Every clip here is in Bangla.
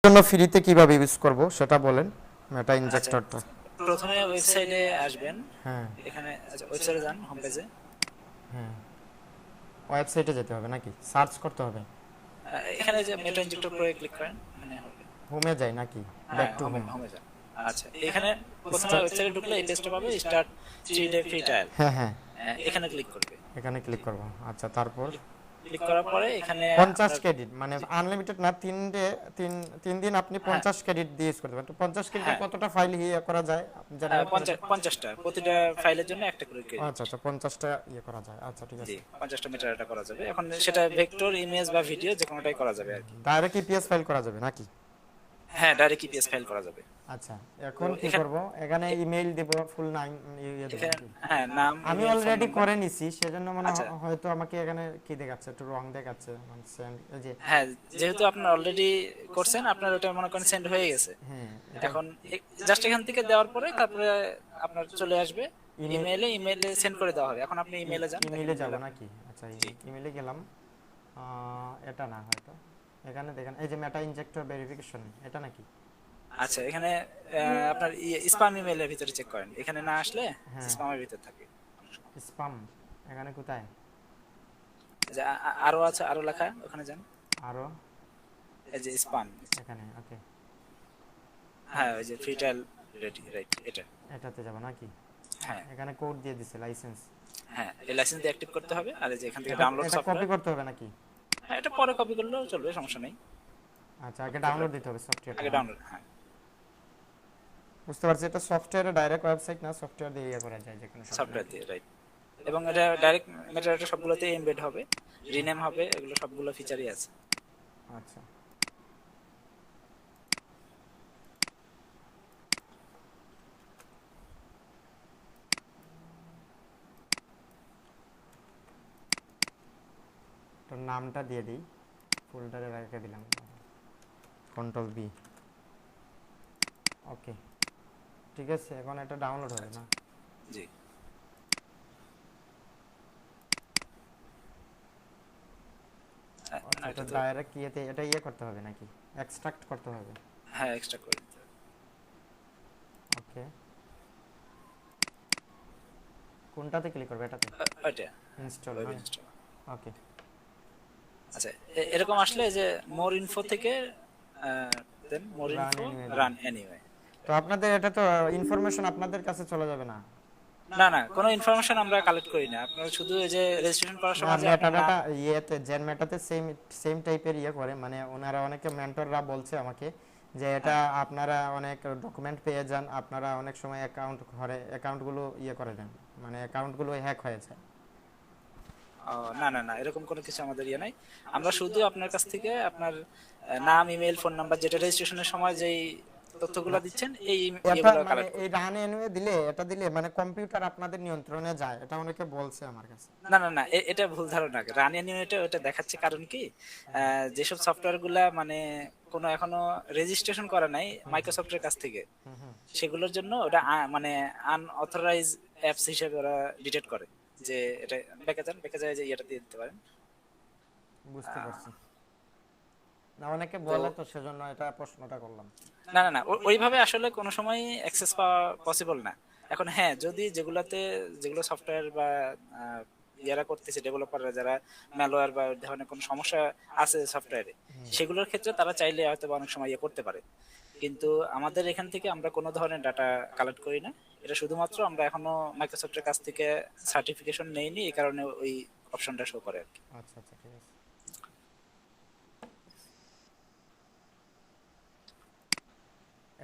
জন্য ফ্রিতে কিভাবে ইউজ করব সেটা বলেন, মেটা আচ্ছা, ইনজেক্টরটা। প্রথমে ওয়েবসাইটে আসবেন। হ্যাঁ। এখানে আচ্ছা, ওয়েবসাইটে যান, হোম পেজে। ওয়েবসাইটে যেতে হবে নাকি সার্চ করতে হবে? এখানে যে মেটা ইনজেক্টর প্রো ক্লিক করেন, এখানে হবে। হোমে যাই নাকি? ব্যাক হ্যাঁ, টু হোমে হোম। হোমে যান। আচ্ছা, এখানে প্রথমে ওয়েবসাইটে ঢুকলে এই পেজটা পাবে, স্টার্ট 3 ডে ফ্রি ট্রায়াল। হ্যাঁ হ্যাঁ, এখানে ক্লিক করবে। এখানে ক্লিক করব। আচ্ছা, তারপর ক্লিক ক্লিক করার পরে এখানে 50 আপনার ক্রেডিট মানে জি, আনলিমিটেড না, 3 দিন আপনি হ্যাঁ 50 ক্রেডিট দিয়ে ইউজ করতে পারেন। তো 50 ক্রেডিটে হ্যাঁ, কতটা ফাইল ইয়ে করা যায় আপনি জানেন? 50টা প্রতিটা ফাইলের জন্য একটা করে ক্রেডিট। আচ্ছা আচ্ছা, 50টা ইয়ে করা যায়, আচ্ছা ঠিক জি, আছে। 50টা মেটাডাটা করা যাবে। এখন সেটা ভেক্টর, ইমেজ বা ভিডিও যে কোনোটাই করা যাবে আর কি। ডাইরেক্ট ইপিএস ফাইল করা যাবে নাকি? হ্যাঁ, ডাইরেক্ট ইপিএস ফাইল করা যাবে। আচ্ছা, তো এখন কি করব? এখানে ইমেইল দেব, ফুল নাম ইয়ে দেব এখানে নাকি? হ্যাঁ, নাম, আমি ইমেল, ফোন অলরেডি নাম্বার। করে নিছি, সেজন্য মনে আচ্ছা, হয়তো আমাকে এখানে কি দেখাচ্ছে, একটু রং দেখাচ্ছে, মানে সেন্ড এই যে। হ্যাঁ, যেহেতু আপনার অলরেডি করছেন, আপনার ওটা মনে করেন সেন্ড হয়ে গেছে। হ্যাঁ, এটা এখন জাস্ট এখান থেকে দেওয়ার পরে তারপরে আপনার চলে আসবে ইমেল, ইমেইলে সেন্ড করে দেওয়া হবে। এখন আপনি ইমেইলে যান, দেখেন ইমেইলে যাব ইমেইলে। নাকি? আচ্ছা, জি, ইমেইলে গেলাম। এটা না হয়তো, এখানে দেখেন এই যে মেটা ইনজেক্টর ভেরিফিকেশন, এটা নাকি? আচ্ছা, এখানে আপনার স্প্যাম ইমেইলের ভিতরে চেক করেন, এখানে না আসলে হ্যাঁ, স্প্যামের ভিতর থাকে। স্পাম, এখানে কোথায়? যে আরো আছে, আরো লেখা, ওখানে যান। আরো, এই যে স্প্যাম, এখানে ওকে। হ্যাঁ, ওই যে ফ্রি ট্রায়াল রেডি, রাইট, এটা। এটাতে যাব নাকি? হ্যাঁ এখানে কোড দিয়ে দিছে, লাইসেন্স। হ্যাঁ, এই লাইসেন্স দিয়ে অ্যাক্টিভ করতে হবে। আর এই যে এখান থেকে এটা ডাউনলোড এটা কপি সফটওয়্যার, করতে হবে নাকি? হ্যাঁ, এটা পরে কপি করলেও চলবে, সমস্যা নেই। আচ্ছা, আগে কপি করলে ডাউনলোড দিতে হবে সফটওয়্যারটা আগে না? ডাউনলোড, হ্যাঁ। বুঝতে পারছি, এটা সফটওয়্যারে ডাইরেক্ট ওয়েবসাইট না, সফটওয়্যার দিয়ে ইয়ে করা যায় যে কোনো সময় সফটওয়্যার নাকি? দিয়ে, রাইট। এবং এটা ডাইরেক্ট মেটাডাটা সবগুলোতে এমবেড হবে, রিনেম হবে, এগুলো সবগুলো ফিচারই আছে। আচ্ছা, তো নামটা দিয়ে দিই, ফোল্ডারে রেখে দিলাম, কন্ট্রোল বি। ওকে, ঠিক আছে, এখন এটা ডাউনলোড হবে আচ্ছা, না? জি, না আচ্ছা, এটা এটা তো, ডাইরেক্ট ইয়েতে এটা ইয়ে করতে হবে নাকি, এক্সট্রাক্ট করতে হবে? হ্যাঁ, এক্সট্রা করে দিতে হবে। ওকে, কোনটাতে ক্লিক করবে, এটাতে? ওইটা, ইনস্টল ওয়েব না? ইনস্টল। ওকে। আচ্ছা, এরকম আসলে যে মোর ইনফো থেকে then more run info, anyway then. Run anyway. তো আপনাদের এটা তো ইনফরমেশন আপনাদের কাছে চলে যাবে না? না না, কোনো ইনফরমেশন আমরা কালেক্ট করি না। আপনার শুধু এই যে রেজিস্ট্রেশন করার না, সময় যে আপনার নাম, মেটাডাটা ইয়েতে জেন মেটাতে সেম সেম টাইপের ইয়ে করে, মানে ওনারা অনেকে মেন্টররা বলছে আমাকে যে এটা হ্যাঁ, আপনারা অনেক ডকুমেন্ট পেয়ে যান, আপনারা অনেক সময় অ্যাকাউন্ট ঘরে অ্যাকাউন্টগুলো ইয়ে করে দেন, মানে অ্যাকাউন্টগুলো হ্যাক হয়ে যায়। না না না, এরকম কোনো কিছু আমাদের ইয়ে নাই। আমরা শুধু আপনার কাছ থেকে আপনার নাম, ইমেল, ফোন নাম্বার, যেটা রেজিস্ট্রেশনের সময় যেই তথ্যগুলো না, দিচ্ছেন, এই এটা ইয়েগুলো মানে কালেক্ট এই করি। রান এনিওয়ে দিলে, এটা দিলে মানে কম্পিউটার আপনাদের নিয়ন্ত্রণে যায়, এটা অনেকে বলছে আমার কাছে। না না না, এটা ভুল ধারণা। রান এনিওয়েটা ওটা দেখাচ্ছে কারণ কি, যেসব সফটওয়্যার গুলা মানে কোনো এখনো রেজিস্ট্রেশন করা নাই মাইক্রোসফটের কাছ থেকে, সেগুলোর জন্য ওটা মানে আনঅথরাইজ অ্যাপস হিসেবে ওরা ডিটেক্ট করে। যে এটা ব্যাকে যায় যে ইয়েটা দিয়ে দিতে পারেন। বুঝতে আহ, পারছি। না, অনেকে তো বলে, তো সেজন্য এটা প্রশ্নটা করলাম। না না না, ওইভাবে আসলে কোনো সময় অ্যাক্সেস পাওয়া পসিবল না। এখন হ্যাঁ, যদি যেগুলো সফটওয়্যার বা ইয়ারা করতেছে, ডেভেলপাররা যারা ম্যালওয়্যার বা ওই ধরনের কোনো সমস্যা আছে সফটওয়্যারে, সেগুলোর ক্ষেত্রে তারা চাইলে হয়তো বা অনেক সময় ইয়ে করতে পারে। কিন্তু আমাদের এখান থেকে আমরা কোনো ধরনের ডাটা কালেক্ট করি না। এটা শুধুমাত্র আমরা এখনো মাইক্রোসফটের কাছ থেকে সার্টিফিকেশন নেইনি, এই কারণে ওই অপশনটা শো করে আর কি। আচ্ছা আচ্ছা, ঠিক আছে।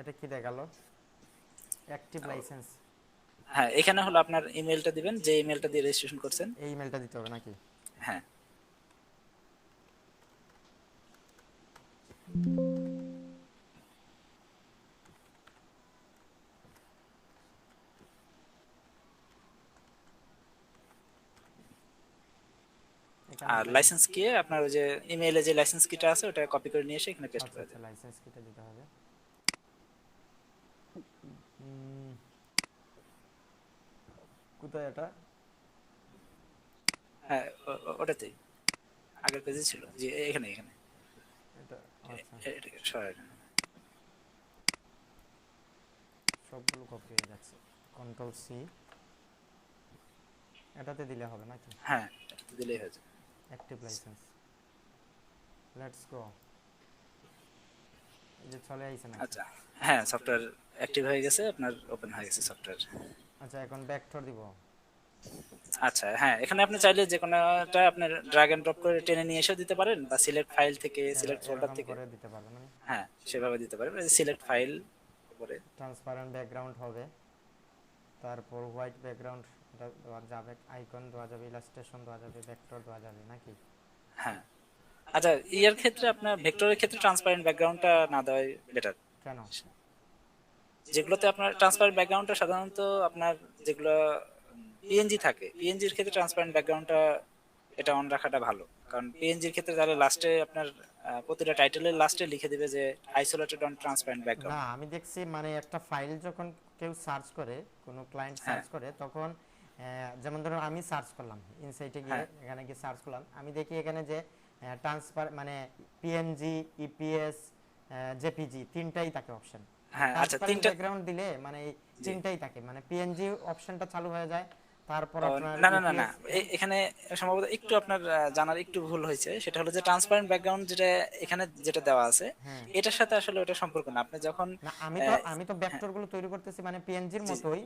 এটা কি দেখালো? Active licence. হ্যাঁ, এখানে হলো আপনার ইমেলটা দিবেন, যে ইমেলটা দিয়ে রেজিস্ট্রেশন করছেন। এই ইমেলটা দিতে হবে নাকি? হ্যাঁ, এখানে আর কি? লাইসেন্স কি আপনার ওই যে ইমেইলে যে লাইসেন্স কিটা আছে ওটা কপি করে নিয়ে এসে এখানে পেস্ট আচ্ছা করে আচ্ছা, দেন। লাইসেন্স কিটা দিতে হবে। উম, কোথায় এটা? হ্যাঁ, ওটাতেই আগের পেজে ছিল, যে এখানে এখানে এটা, আচ্ছা। এটাকে সরাই দেন। সবগুলো কপি হয়ে যাচ্ছে। কন্ট্রোল সি, এটাতে দিলে হবে নাকি? হ্যাঁ, এটাতে দিলেই হয়ে যাবে। Active licence, let's go. এই যে চলে আইছে নাকি? আচ্ছা, হ্যাঁ সফটওয়্যার অ্যাক্টিভ হয়ে গেছে, আপনার ওপেন হয়ে গেছে সফটওয়্যার। আচ্ছা, এখন ব্যাকটর দিব। আচ্ছা হ্যাঁ, এখানে আপনি চাইলে যে কোনোটা আপনার ড্র্যাগ এন্ড ড্রপ করে টেনে নিয়ে এসেও দিতে পারেন, বা সিলেক্ট ফাইল থেকে, সিলেক্ট ফোল্ডার এরকম থেকে, করে দিতে পারবেন না? হ্যাঁ সেভাবে দিতে পারেন। সিলেক্ট ফাইল করে, ট্রান্সপারেন্ট ব্যাকগ্রাউন্ড হবে, তারপর হোয়াইট ব্যাকগ্রাউন্ড দেওয়া যাবে, আইকন দেওয়া যাবে, ইলাস্ট্রেশন দেওয়া যাবে, ভেক্টর দেওয়া যাবে নাকি? হ্যাঁ। আচ্ছা, ইয়ার ক্ষেত্রে আপনার ভেক্টরের ক্ষেত্রে ট্রান্সপারেন্ট ব্যাকগ্রাউন্ডটা না দেওয়াই বেটার। কেন? যেগুলোতে আপনার ট্রান্সপারেন্ট ব্যাকগ্রাউন্ডটা সাধারণত আপনার যেগুলো পিএনজি থাকে, পিএনজির ক্ষেত্রে ট্রান্সপারেন্ট ব্যাকগ্রাউন্ডটা এটা অন রাখাটা ভালো। কারণ পিএনজির ক্ষেত্রে তাহলে লাস্টে আপনার প্রতিটা টাইটেলের লাস্টে লিখে দিবে যে আইসোলেটেড অন ট্রান্সপারেন্ট না, ব্যাকগ্রাউন্ড। আমি দেখছি মানে একটা ফাইল যখন কেউ সার্চ করে, কোনো ক্লায়েন্ট হ্যাঁ সার্চ করে, তখন যেমন ধরুন আমি সার্চ করলাম, ইনসাইটে গিয়ে হ্যাঁ এখানে গিয়ে সার্চ করলাম, আমি দেখি এখানে যে ট্রান্সফার মানে পিএনজি, ইপিএস, জেপিজি তিনটাই থাকে অপশন। হ্যাঁ। আচ্ছা, ট্রান্সপারেন্ট তিনটা। ব্যাকগ্রাউন্ড দিলে মানে এই জি। তিনটাই থাকে, মানে পিএনজি অপশনটা চালু হয়ে যায়, তারপর ও, আপনার না না না না, ইপিএস। এখানে সম্ভবত একটু আপনার জানার একটু ভুল হয়েছে। সেটা হলো যে ট্রান্সপারেন্ট ব্যাকগ্রাউন্ড যেটা এখানে যেটা দেওয়া আছে, হ্যাঁ, এটার সাথে আসলে ওটা সম্পর্ক না। আপনি যখন না আহ, আমি তো হ্যাঁ, ভেক্টর গুলো তৈরি করতেছি মানে পিএনজির জি জি, মতোই,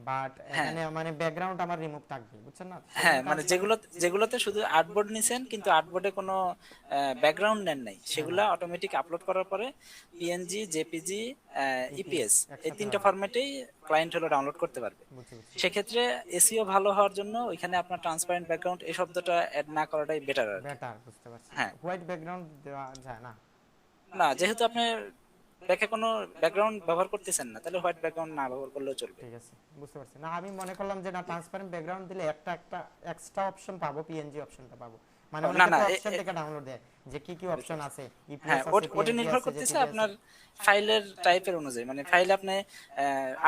বাট হ্যাঁ এখানে মানে ব্যাকগ্রাউন্ড আমার রিমুভ থাকবে, বুঝছেন না? সেম হ্যাঁ, কাজ মানে করে। যেগুলোতে শুধু আর্টবোর্ড নিছেন কিন্তু আর্টবোর্ডে কোনো ব্যাকগ্রাউন্ড নেন নাই, হ্যাঁ, সেগুলা অটোমেটিক আপলোড করার পরে পিএনজি, জেপিজি, ইপিএস ইপিএস, এই একসাথে তিনটা হবে। ফরম্যাটেই ক্লায়েন্ট হলো ডাউনলোড করতে পারবে। বুঝছি বুঝছি। সেক্ষেত্রে এসইও ভালো হওয়ার জন্য ওইখানে আপনার ট্রান্সপারেন্ট ব্যাকগ্রাউন্ড এই শব্দটা অ্যাড না করাটাই বেটার আর কি। বেটার, বুঝতে পারছি। হ্যাঁ, হোয়াইট ব্যাকগ্রাউন্ড দেওয়া যায় না? না যেহেতু আপনি ব্যাকে কোনো ব্যাকগ্রাউন্ড ব্যবহার করতেছেন না, তাহলে হোয়াইট ব্যাকগ্রাউন্ড না ব্যবহার করলেও চলবে। ঠিক আছে, বুঝতে পারছি। না, আমি মনে করলাম যে না, ট্রান্সপারেন্ট ব্যাকগ্রাউন্ড দিলে একটা একটা এক্সট্রা অপশন পাবো, পিএনজি অপশনটা পাবো। মানে ও, না অনেকে না, তো অপশন থেকে ডাউনলোড দেয় যে কি কি অপশন আছে, হ্যাঁ ইপিএস আছে, ওটা পিএনজি নির্ভর আছে, করতেছে জেপিজি আছে। আপনার ফাইলের টাইপের অনুযায়ী। মানে ফাইল আপনি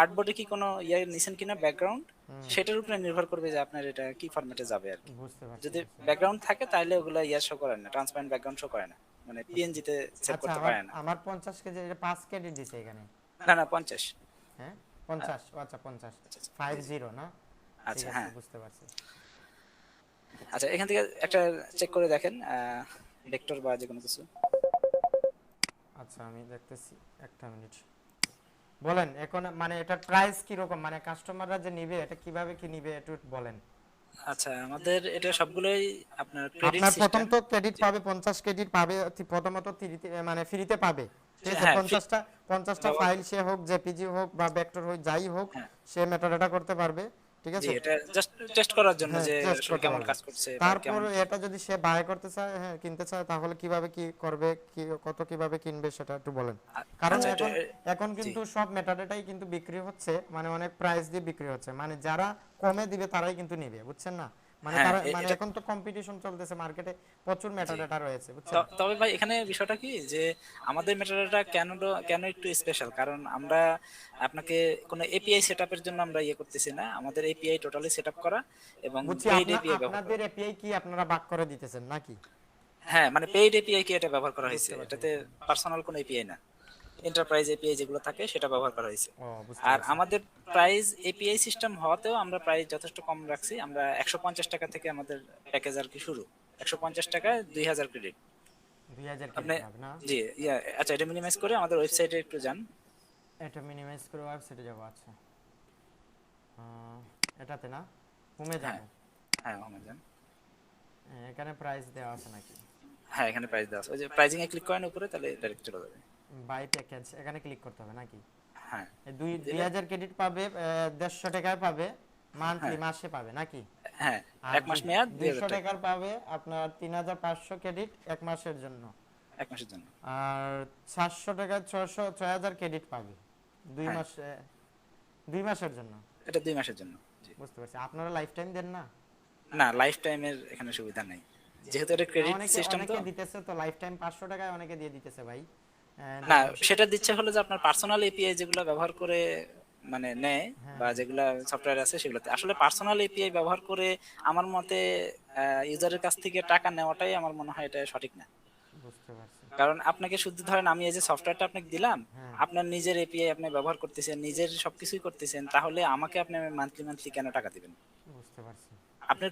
আর্টবোর্ডে কি কোনো ইয়ে নিছেন কিনা ব্যাকগ্রাউন্ড, হুম, সেটার উপরে নির্ভর করবে যে আপনার এটা কি ফরম্যাটে যাবে আর কি। বুঝতে পারছি যদি বুঝতে পারছি। ব্যাকগ্রাউন্ড থাকে তাহলে ওগুলো ইয়ে শো করে না, ট্রান্সপারেন্ট ব্যাকগ্রাউন্ড শো করে না, মানে পিএনজি তে সেভ আচ্ছা, করতে আমার পারে না। আমার 50 কেজি, এটা 5 ক্রেডিট দিছে এখানে। না না, 50। হ্যাঁ, 50, ও আচ্ছা 50, আচ্ছা আচ্ছা, জি জি। 50 না? ঠিক আচ্ছা আছে, হ্যাঁ। বুঝতে পারছি। আচ্ছা, এখান থেকে একটা চেক করে দেখেন ভেক্টর বা যে কোনো কিছু। আচ্ছা, আমি দেখতেছি, একটা মিনিট। বলেন এখন মানে এটার প্রাইস কি রকম, মানে কাস্টমাররা যে নিবে এটা কিভাবে কি নিবে একটু বলেন। আচ্ছা, আমাদের এটা সবগুলোই আপনার ক্রেডিট আপনার প্রথম সিস্টেম। তো ক্রেডিট পাবে, 50 ক্রেডিট পাবে, প্রথমত মানে ফ্রিতে পাবে, ঠিক আছে? হ্যাঁ 50টা ব্যবহার ফাইল সে হোক, জেপিজি হোক বা ভেক্টর হোক, যাই হোক, হ্যাঁ সে মেটাডাটা করতে পারবে, ঠিক জি, আছে? এটা জাস্ট টেস্ট করার জন্য হ্যাঁ, যে টেস্ট আসলে করতে কেমন পারবে। কাজ করছে বা তারপর কেমন। এটা যদি সে বাই করতে চায়, হ্যাঁ কিনতে চায়, তাহলে কিভাবে কি করবে, কি কত কিভাবে কিনবে সেটা একটু বলেন। কারণ আচ্ছা এটা এখন এখন জি কিন্তু সব মেটাডাটাই কিন্তু বিক্রি হচ্ছে, মানে অনেক প্রাইস দিয়ে বিক্রি হচ্ছে, মানে যারা কমে দিবে তারাই কিন্তু নিবে, বুঝছেন না? মানে হ্যাঁ তারা মানে এটা এখন তো কম্পিটিশন চলতেছে মার্কেটে, প্রচুর জি। মেটাডাটা রয়েছে, বুঝছেন? তবে ভাই এখানে বিষয়টা কি যে আমাদের মেটাডাটা কেন একটু স্পেশাল, কারণ আমরা আপনাকে কোনো এপিআই সেটআপের জন্য আমরা ইয়ে করতেছি না, আমাদের এপিআই টোটালি সেটআপ করা এবং বুঝছি। পেইড এপিআই ব্যবহার আপনাদের করা। এপিআই কি আপনারা ভাগ করে দিতেছেন নাকি? হ্যাঁ মানে পেইড এপিআই কি এটা ব্যবহার করা হয়েছে, বুঝতে পারছি এটাতে বুঝতে পারছি। পার্সোনাল কোনো এপিআই না, এন্টারপ্রাইজ এপিআই যেগুলো থাকে সেটা ব্যবহার করা হয়েছে। ও, বুঝতে আর পারছি। আমাদের প্রাইস এপিআই সিস্টেম হওয়াতেও আমরা প্রাইস যথেষ্ট কম রাখছি। আমরা 150 টাকা থেকে আমাদের প্যাকেজ আর কি শুরু, 150 টাকায় 2000 ক্রেডিট 2000 আপনি। ক্রেডিট হবে না? জি ইয়া, আচ্ছা এটা মিনিমাইজ করে আমাদের ওয়েবসাইটে একটু যান। এটা মিনিমাইজ করে ওয়েবসাইটে যাবো, আচ্ছা। এটাতে না, হোমে যাব। হ্যাঁ হ্যাঁ ওখানে যান। এখানে প্রাইস দেওয়া আছে নাকি? হ্যাঁ এখানে প্রাইস দেওয়া আছে, ওই যে প্রাইজিং এ ক্লিক করেন উপরে, তাহলে ডাইরেক্ট চলে যাবে। বাই প্যাকেজ, এখানে ক্লিক করতে হবে নাকি? হ্যাঁ এই দিলে 2000 ক্রেডিট পাবে, 150 টাকায় পাবে, মান্থলি হ্যাঁ মাসে পাবে নাকি? হ্যাঁ, আর 1 মাস মেয়াদ 200 2000 টাকা, টাকার পাবে আপনার 3500 ক্রেডিট এক মাসের জন্য। 1 মাসের জন্য। আর 700 টাকায় 6000 ক্রেডিট পাবে 2 হ্যাঁ মাসে, 2 মাসের জন্য। এটা 2 মাসের জন্য। জি। বুঝতে পারছি। আপনারা লাইফ টাইম দেন না? না লাইফ টাইমের এখানে সুবিধা নেই, যেহেতু এটা ক্রেডিট অনেকে সিস্টেম তো। অনেকে দিতেছে তো লাইফ টাইম 500 টাকায় অনেকে দিয়ে দিতেছে ভাই। না সেটা দিচ্ছে হলো যে আপনার পার্সোনাল এপিআই যেগুলো ব্যবহার করে মানে নেয়, হ্যাঁ বা যেগুলা সফটওয়্যার আছে সেগুলোতে আসলে পার্সোনাল এপিআই ব্যবহার করে আমার মতে ইউজারের কাছ থেকে টাকা নেওয়াটাই আমার মনে হয় এটা সঠিক না। বুঝতে পারছি। কারণ আপনাকে শুধু ধরেন আমি এই যে সফটওয়্যারটা আপনাকে দিলাম, হ্যাঁ, আপনার নিজের এপিআই আপনি ব্যবহার করতেছেন, নিজের সবকিছুই করতেছেন, তাহলে আমাকে আপনি মান্থলি মান্থলি কেন টাকা দিবেন? বুঝতে পারছি। আপনার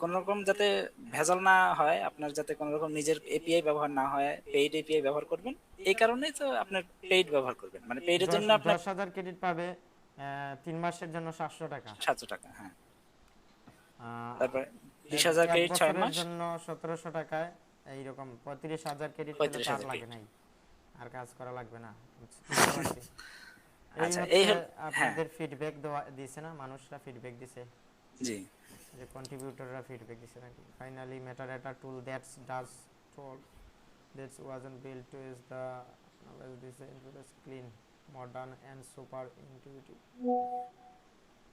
কোনো রকম যাতে ভেজাল না হয়, আপনার যাতে কোনো রকম নিজের এপিআই ব্যবহার না হয়, পেইড এপিআই ব্যবহার করবেন। এই কারণেই তো আপনার পেইড ব্যবহার করবেন, মানে পেইডের দশ জন্য আপনার 10,000 ক্রেডিট পাবে 3 মাসের জন্য 700 টাকা। 700 টাকা, হ্যাঁ। তারপরে এক 20,000 এক ক্রেডিট 6 বছরের মাস, জন্য 1700 টাকায় এইরকম 35,000 ক্রেডিট পেলে তার 35,000 লাগে নাই, আর কাজ করা লাগবে না। বুঝতে পারছি। এই আচ্ছা এই হচ্ছে হল, হ্যাঁ, আপনাদের ফিডব্যাক দেওয়া দিছে না, মানুষরা ফিডব্যাক দিছে, জি, যে কন্ট্রিবিউটররা ফিডব্যাক দিছে নাকি। Finally metadata tool that's does tool that's wasn't build to is the this infinites clean modern and super intuitive.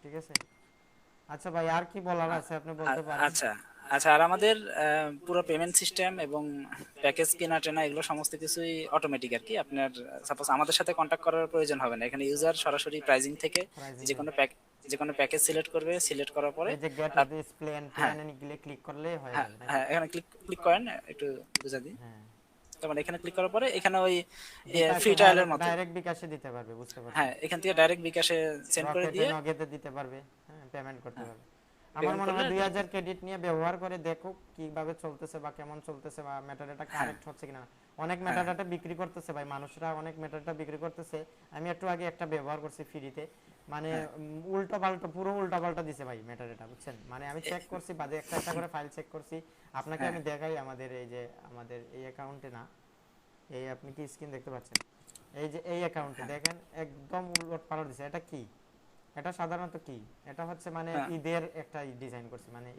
ঠিক আছে। আচ্ছা ভাই, আর কি বলার আছে আপনি বলতে পারেন। আচ্ছা আচ্ছা। আর আমাদের পুরো পেমেন্ট সিস্টেম এবং প্যাকেজ কেনা টেনা এগুলো সমস্ত কিছুই অটোমেটিক আর কি। আপনার সাপোজ আমাদের সাথে কন্ট্যাক্ট করার প্রয়োজন হবে না, এখানে ইউজার সরাসরি প্রাইজিং থেকে প্রাইজিং যে কোনো প্যাক, যে কোনো প্যাকেজ সিলেক্ট করবে, সিলেক্ট করার পরে এই যে গেট তার, দিস প্ল্যান হ্যাঁ প্ল্যান গিয়ে ক্লিক করলে হয়ে হ্যাঁ যাবে নাকি। হ্যাঁ, এখানে ক্লিক ক্লিক করেন, একটু বুঝা দিই। হ্যাঁ, তার মানে এখানে ক্লিক করার পরে এখানে ওই বিকাশে ফ্রি ট্রায়ালের মতো, ডাইরেক্ট বিকাশে দিতে পারবে, বুঝতে পারছি। হ্যাঁ এখান থেকে ডাইরেক্ট বিকাশে সেন্ড করে রকেটে দিয়ে, নগদে দিতে পারবে, হ্যাঁ পেমেন্ট করতে হ্যাঁ পারবে। আমার পেমেন্ট মনে করলে, হয় 2000 ক্রেডিট নিয়ে ব্যবহার করে দেখো কিভাবে চলতেছে বা কেমন চলতেছে বা মেটাডাটা হ্যাঁ কারেক্ট হচ্ছে কিনা। অনেক হ্যাঁ মেটাডাটা বিক্রি করতেছে ভাই, মানুষরা অনেক মেটাডাটা বিক্রি করতেছে। আমি একটু আগে একটা ব্যবহার করছি ফ্রিতে, মানে হ্যাঁ উল্টো পাল্টা, পুরো উল্টা পাল্টা দিছে ভাই মেটাডাটা, বুঝছেন। মানে আমি চেক করছি, বাদে একটা একটা করে ফাইল চেক করছি। আপনাকে হ্যাঁ আমি দেখাই, আমাদের এই যে আমাদের এই অ্যাকাউন্টে না, এই আপনি কি স্ক্রিন দেখতে পাচ্ছেন, এই যে এই অ্যাকাউন্টে হ্যাঁ দেখেন একদম উলট পালট দিছে। এটা কি, এটা সাধারণত কি, এটা হচ্ছে মানে হ্যাঁ ঈদের একটা ডিজাইন করছি, মানে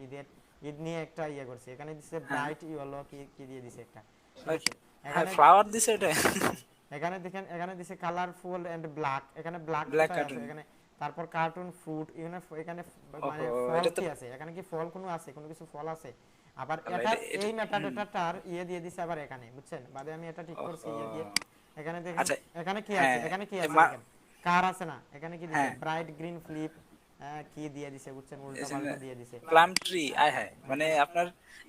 ঈদ নিয়ে একটা ইয়ে করছি। এখানে দিছে হ্যাঁ ব্রাইট ইয়েলো, কি কি দিয়ে দিছে একটা, ঠিক ওই, আছে। হ্যাঁ এখানে ফ্লাওয়ার দিছে ওটা, এখানে দেখেন, এখানে দিছে কালারফুল এন্ড ব্ল্যাক, এখানে ব্ল্যাক ব্ল্যাক কোথায় আছে কার্টুন। এখানে। তারপর কার্টুন ফ্রুট, এখানে এখানে মানে ওহো, ফল এটা তো কি আছে, এখানে কি ফল কোনো আছে, কোনো কিছু ফল আছে। আবার আল্লাহ, এটা এটা এই মেটাডাটাটার ইয়ে দিয়ে দিছে আবার এখানে, বুঝছেন। বাদে আমি এটা ঠিক করছি ইয়ে দিয়ে। ওহো, এখানে দেখেন, আচ্ছা, এখানে কি আছে, হ্যাঁ এখানে কি এ আছে মা- দেখেন, কার আছে না, এখানে কি দিছে হ্যাঁ ব্রাইট গ্রিন ফ্লিপ, কি দিয়ে দিছে বুঝছেন, উল্টা পাল্টা দিয়ে দিছে। প্লাম ট্রি, আয় হ্যাঁ, মানে আপনার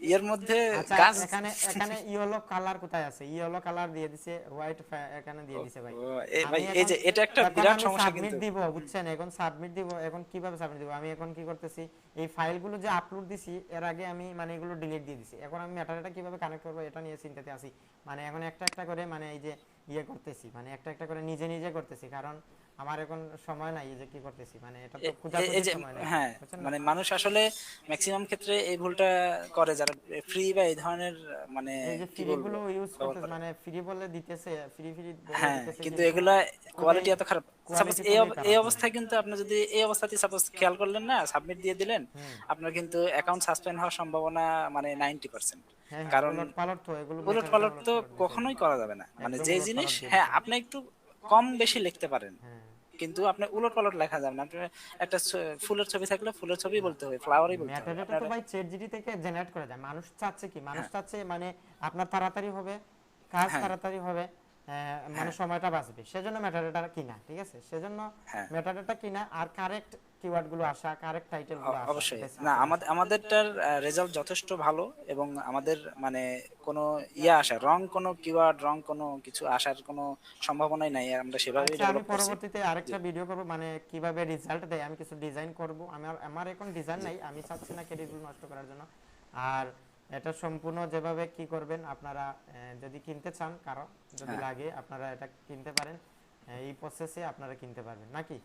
ইয়ের মধ্যে আচ্ছা, গাছ। এখানে এখানে ইয়েলো কালার কোথায় আছে, ইয়েলো কালার দিয়ে দিছে, হোয়াইট এখানে দিয়ে দিছে ভাই। ও, এই আমি ভাই এই এখন, যে এটা একটা এখন বিরাট আমি সমস্যা সাবমিট কিন্তু। দিব, বুঝছেন। এখন সাবমিট দিব, এখন কিভাবে সাবমিট দিব, আমি এখন কি করতেছি, এই ফাইলগুলো যে আপলোড দিছি এর আগে আমি মানে এগুলো ডিলিট দিয়ে দিছি। এখন আমি মেটাডাটা কিভাবে কানেক্ট করব এটা নিয়ে চিন্তাতে আছি। মানে এখন একটা একটা করে মানে এই যে ইয়ে করতেছি, মানে একটা একটা করে নিজে নিজে করতেছি, কারণ আমার এখন সময় নাই, এই যে কি করতেছি, মানে এটা তো এই খোঁজাখুঁজির যে, সময় নাই, হ্যাঁ বুঝছেন না। মানে মানুষ আসলে ম্যাক্সিমাম ক্ষেত্রে এই ভুলটা করে, যারা ফ্রি বা এই ধরনের মানে এই যে কি ফ্রি বলবো গুলো ইউজ ব্যবহার করতেছে, করে। মানে ফ্রি বলে দিতেছে, ফ্রি ফ্রি বলে হ্যাঁ দিতেছে, কিন্তু কিন্তু এগুলা খুবই কোয়ালিটি এত খারাপ। সাপোজ কোয়ালিটি এই খুবই এই খারাপ। হ্যাঁ, অবস্থায় কিন্তু আপনি যদি এই অবস্থাতে সাপোজ খেয়াল করলেন না, সাবমিট দিয়ে দিলেন, হুম, আপনার কিন্তু অ্যাকাউন্ট সাসপেন্ড হওয়ার সম্ভাবনা মানে 90%। হ্যাঁ, হ্যাঁ, কারণ উলট পালট তো এগুলো, উলট মেটাডাটা পালট উলট তো পালট দিছে, কখনোই করা যাবে না, মানে একদম যে উলট জিনিস, পালট দিয়ে হ্যাঁ দিছে। আপনি একটু কম বেশি লিখতে পারেন, হ্যাঁ, কিন্তু আপনি উলট পালট লেখা যাবে না। আপনার একটা ফুলের ছবি থাকলে ফুলের ছবি বলতে হবে, ফ্লাওয়ারই বলতে হবে মেটাডাটা আপনার। তো ভাই চ্যাট জিপিটি থেকে জেনারেট করা যায়। মানুষ চাচ্ছে কি, মানুষ হ্যাঁ চাচ্ছে মানে আপনার তাড়াতাড়ি হবে, কাজ হ্যাঁ তাড়াতাড়ি হবে, মানে হ্যাঁ সময়টা বাঁচবে, সেজন্য মেটাডাটা কিনা, ঠিক আছে। সেজন্য হ্যাঁ, মেটাডাটা কিনা, আর কারেক্ট কিওয়ার্ড গুলো আসা, কারেক্ট টাইটেল গুলো আসা, অবশ্যই না, ডেসক্রিপশন আসা। আমাদেরটার রেজাল্ট যথেষ্ট ভালো, এবং আমাদের মানে কোনো ইয়ে আসা, রং কোনো কিওয়ার্ড, রং কোনো কিছু আসার কোনো সম্ভাবনাই নাই, আমরা সেভাবেই আচ্ছা, আমি ডেভেলপ করছি। পরবর্তীতে জি, আরেকটা ভিডিও করব, মানে কিভাবে রেজাল্ট দেয়, আমি কিছু ডিজাইন করব। আমার আমার এখন ডিজাইন জি, নাই, আমি চাচ্ছি না ক্রেডিটগুলো নষ্ট করার জন্য। আর এটা সম্পূর্ণ যেভাবে কি করবেন আপনারা, যদি কিনতে চান, কারো যদি হ্যাঁ লাগে আপনারা এটা কিনতে পারেন, এই প্রসেসে আপনারা কিনতে পারবেন নাকি।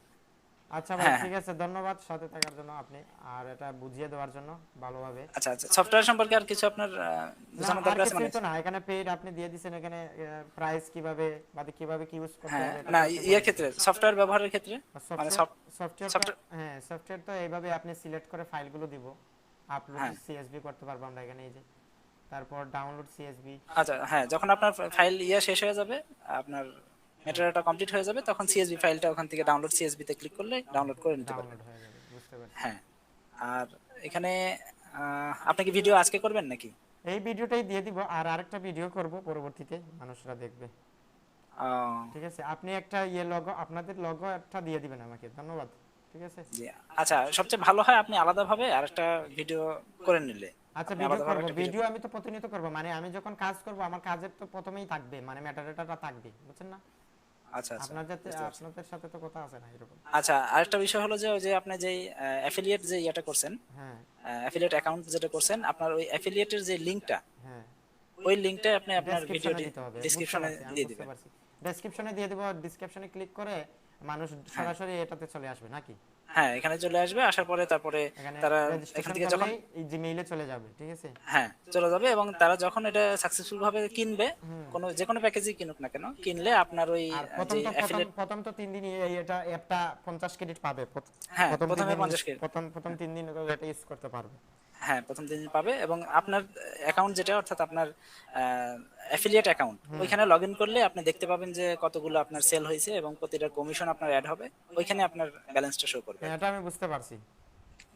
আচ্ছা ভাই, হ্যাঁ হ্যাঁ। ঠিক আছে, ধন্যবাদ সাথে থাকার জন্য আপনি, আর এটা বুঝিয়ে দেওয়ার জন্য ভালোভাবে। আচ্ছা আচ্ছা, সফটওয়্যার সম্পর্কে আর কিছু আপনার না, বোঝানোর আর দরকার আছে কিছুই মানে? তো না, এখানে পেইড আপনি দিয়ে দিয়েছেন, এখানে প্রাইস কিভাবে বা কিভাবে কি ইউজ করতে হ্যাঁ হবে এটা না, তো আপনি বলে ইয়ের দিয়েছেন। ক্ষেত্রে সফটওয়্যার ব্যবহারের ক্ষেত্রে মানে সফটওয়্যার সফটওয়্যারটা, সফটওয়্যার, হ্যাঁ সফটওয়্যার তো এইভাবে আপনি সিলেক্ট করে ফাইলগুলো দিব, আপলোড হ্যাঁ সিএসভি করতে পারবো আমরা এখানে, এই যে তারপর ডাউনলোড সিএসভি। আচ্ছা হ্যাঁ, যখন আপনার ফাইল ইয়ে শেষ হয়ে যাবে, আপনার মেটাডাটা কমপ্লিট হয়ে যাবে, তখন সিএসভি ফাইলটা ওখান থেকে ডাউনলোড সিএসভি তে ক্লিক করলে ডাউনলোড করে নিতে পারবেন। ডাউনলোড হয়ে যাবে, বুঝতে পারছি। হ্যাঁ, আর এখানে আপনি কি ভিডিও আজকে করবেন নাকি? এই ভিডিওটাই দিয়ে দিব, আর আরেকটা ভিডিও করব পরবর্তীতে, মানুষরা দেখবে। আহ, ঠিক আছে, আপনি একটা ইয়ে লগো, আপনাদের লগো একটা দিয়ে দিবেন আমাকে, ধন্যবাদ। ঠিক আছে, জি, আচ্ছা সবচেয়ে ভালো হয় আপনি আলাদাভাবে আরেকটা ভিডিও করে নিলে, আচ্ছা আপনি ভিডিও আলাদাভাবে করব, একটা ভিডিও আমি তো প্রতিনিয়ত করব, মানে আমি যখন কাজ করব আমার কাজের তো প্রথমেই থাকবে মানে মেটাডাটাটা থাকবে, বুঝছেন না? আচ্ছা আচ্ছা, বুঝতে পারছি। আপনাদের সাথে তো কথা আছে না এরকম। আচ্ছা, আরেকটা বিষয় হলো যে ওই যে আপনি যে অ্যাফিলিয়েট যে ইয়েটা করছেন, হ্যাঁ অ্যাফিলিয়েট অ্যাকাউন্ট যেটা করছেন, আপনার ওই অ্যাফিলিয়েটের যে লিংকটা, হ্যাঁ, ওই লিংকটা আপনি আপনার ভিডিও ডেসক্রিপশনে দিতে হবে, বুঝতে ডেসক্রিপশনে পারছি, আমি দিয়ে বুঝতে দিবেন। পারছি। ডেসক্রিপশনে দিয়ে দেব, ডেসক্রিপশনে ক্লিক করে মানুষ হ্যাঁ সরাসরি এটাতে চলে আসবে নাকি? হ্যাঁ, এখানে চলে আসবে, আসার পরে তারপরে এখানে তারা এখান রেজিস্ট্রেশন থেকে যখন, করলেই এই জিমেইলে চলে যাবে, ঠিক আছে? হ্যাঁ চলে যাবে, এবং তারা যখন এটা সাকসেসফুল ভাবে কিনবে, হুম। কোনো যে কোনো প্যাকেজই কিনুক না কেন, কিনলে আপনার ওই আর যে প্রথম তো অ্যাফিলিয়েট, প্রথম তো 3 দিন এটা অ্যাপটা 50 ক্রেডিট পাবে। হ্যাঁ প্রথম 3 প্রথমে দিন 50 কে, প্রথম 3 দিন এটা ইউজ করতে পারবে। হ্যাঁ প্রথম দিন পাবে, এবং আপনার অ্যাকাউন্ট যেটা, অর্থাৎ আপনার অ্যাফিলিয়েট অ্যাকাউন্ট, ওইখানে লগ ইন করলে আপনি দেখতে পাবেন যে কতগুলো আপনার সেল হয়েছে এবং প্রতিটা কমিশন আপনার অ্যাড হবে, ওইখানে আপনার ব্যালেন্সটা শো করবে। হ্যাঁ এটা আমি বুঝতে পারছি,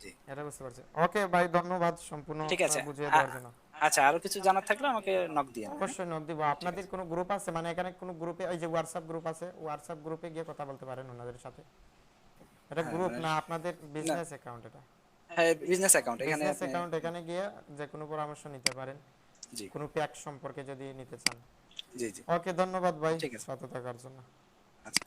জি এটা বুঝতে পারছি। ওকে ভাই, ধন্যবাদ সম্পূর্ণ ঠিক আছে। বুঝিয়ে দেওয়ার জন্য। আচ্ছা, আরো কিছু জানার থাকলে আমাকে নক দিয়ে। অবশ্যই নক দিব। আপনাদের কোনো গ্রুপ আছে, মানে এখানে কোনো গ্রুপে, ওই যে হোয়াটসঅ্যাপ গ্রুপ আছে, হোয়াটসঅ্যাপ গ্রুপে গিয়ে কথা বলতে পারেন ওনাদের সাথে। এটা হ্যাঁ গ্রুপ মানে, না, আপনাদের না, বিজনেস অ্যাকাউন্ট এটা। হ্যাঁ বিজনেস অ্যাকাউন্ট, এখানে বিজনেস আপনি, অ্যাকাউন্ট, এখানে গিয়ে যে কোনো পরামর্শ নিতে পারেন, জি কোনো প্যাক সম্পর্কে যদি নিতে চান। জি জি, ওকে, ধন্যবাদ ভাই ঠিক আছে। সাথে থাকার জন্য। আচ্ছা।